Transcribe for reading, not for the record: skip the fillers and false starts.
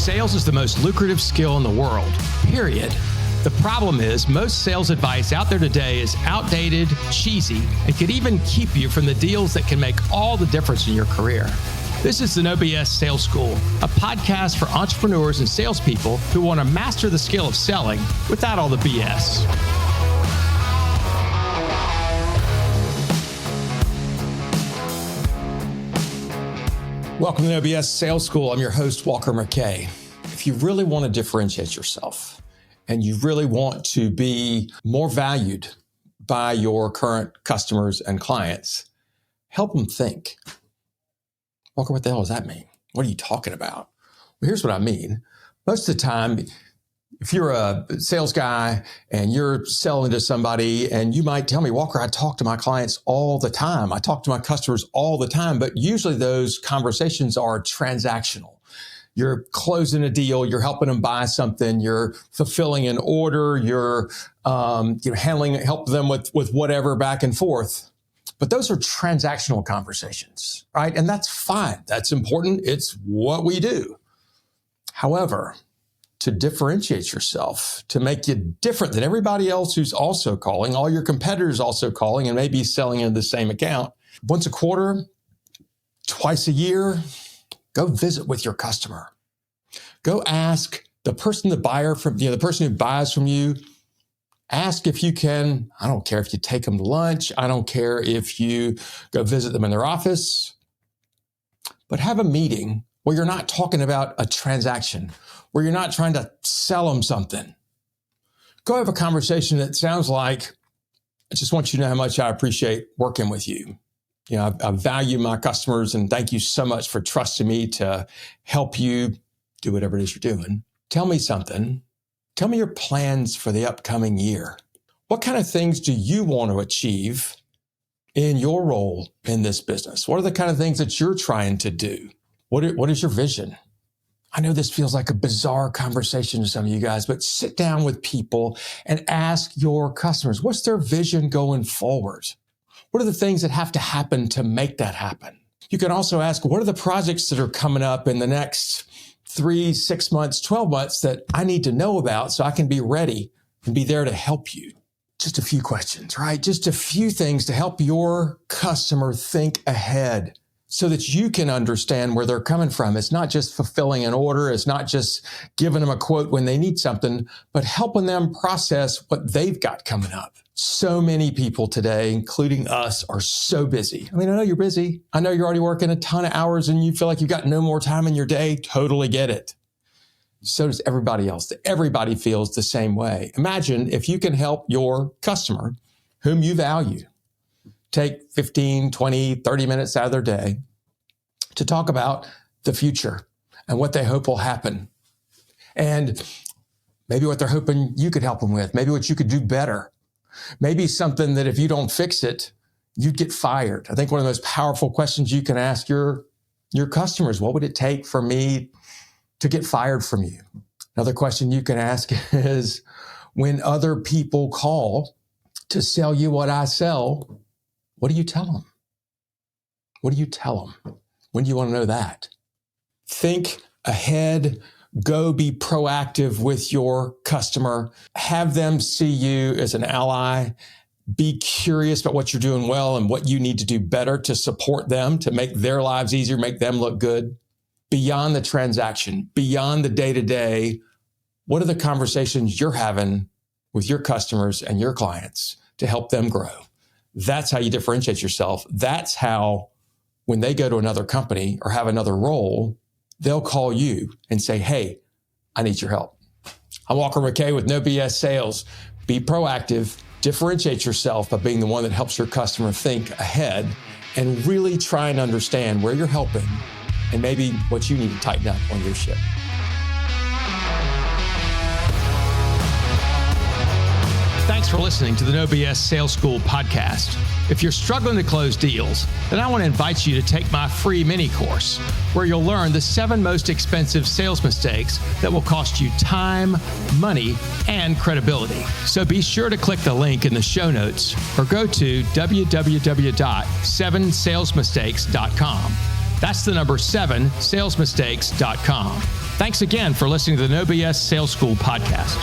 Sales is the most lucrative skill in the world, period. The problem is most sales advice out there today is outdated, cheesy, and could even keep you from the deals that can make all the difference in your career. This is the No BS Sales School, a podcast for entrepreneurs and salespeople who want to master the skill of selling without all the BS. Welcome to the No BS Sales School. I'm your host, Walker McKay. If you really want to differentiate yourself and you really want to be more valued by your current customers and clients, help them think. Walker, what the hell does that mean? What are you talking about? Well, here's what I mean. Most of the time, if you're a sales guy and you're selling to somebody and you might tell me, Walker, I talk to my clients all the time. I talk to my customers all the time, but usually those conversations are transactional. You're closing a deal, you're helping them buy something, you're fulfilling an order, you're help them with whatever back and forth. But those are transactional conversations, right? And that's fine. That's important. It's what we do. However, to differentiate yourself, to make you different than everybody else who's also calling, all your competitors also calling and maybe selling in the same account, once a quarter, twice a year, go visit with your customer. Go ask the person, the person who buys from you, ask if you can, I don't care if you take them to lunch, I don't care if you go visit them in their office, but have a meeting where you're not talking about a transaction, where you're not trying to sell them something. Go have a conversation that sounds like, I just want you to know how much I appreciate working with you. You know, I value my customers and thank you so much for trusting me to help you do whatever it is you're doing. Tell me something. Tell me your plans for the upcoming year. What kind of things do you want to achieve in your role in this business? What are the kind of things that you're trying to do? What is your vision? I know this feels like a bizarre conversation to some of you guys, but sit down with people and ask your customers, what's their vision going forward? What are the things that have to happen to make that happen? You can also ask, what are the projects that are coming up in the next 3, 6 months, 12 months that I need to know about so I can be ready and be there to help you? Just a few questions, right? Just a few things to help your customer think ahead so that you can understand where they're coming from. It's not just fulfilling an order. It's not just giving them a quote when they need something, but helping them process what they've got coming up. So many people today, including us, are so busy. I mean, I know you're busy. I know you're already working a ton of hours and you feel like you've got no more time in your day. Totally get it. So does everybody else. Everybody feels the same way. Imagine if you can help your customer, whom you value, take 15, 20, 30 minutes out of their day to talk about the future and what they hope will happen. And maybe what they're hoping you could help them with, maybe what you could do better. Maybe something that if you don't fix it, you'd get fired. I think one of the most powerful questions you can ask your customers, what would it take for me to get fired from you? Another question you can ask is, when other people call to sell you what I sell, what do you tell them? What do you tell them? When do you want to know that? Think ahead. Go be proactive with your customer. Have them see you as an ally. Be curious about what you're doing well and what you need to do better to support them, to make their lives easier, make them look good. Beyond the transaction, beyond the day-to-day, what are the conversations you're having with your customers and your clients to help them grow? That's how you differentiate yourself. That's how, when they go to another company or have another role, they'll call you and say, hey, I need your help. I'm Walker McKay with No BS Sales. Be proactive, differentiate yourself by being the one that helps your customer think ahead and really try and understand where you're helping and maybe what you need to tighten up on your ship. Thanks for listening to the No BS Sales School podcast. If you're struggling to close deals, then I want to invite you to take my free mini course, where you'll learn the 7 most expensive sales mistakes that will cost you time, money, and credibility. So be sure to click the link in the show notes or go to www.7salesmistakes.com. That's the number 7, salesmistakes.com. Thanks again for listening to the No BS Sales School podcast.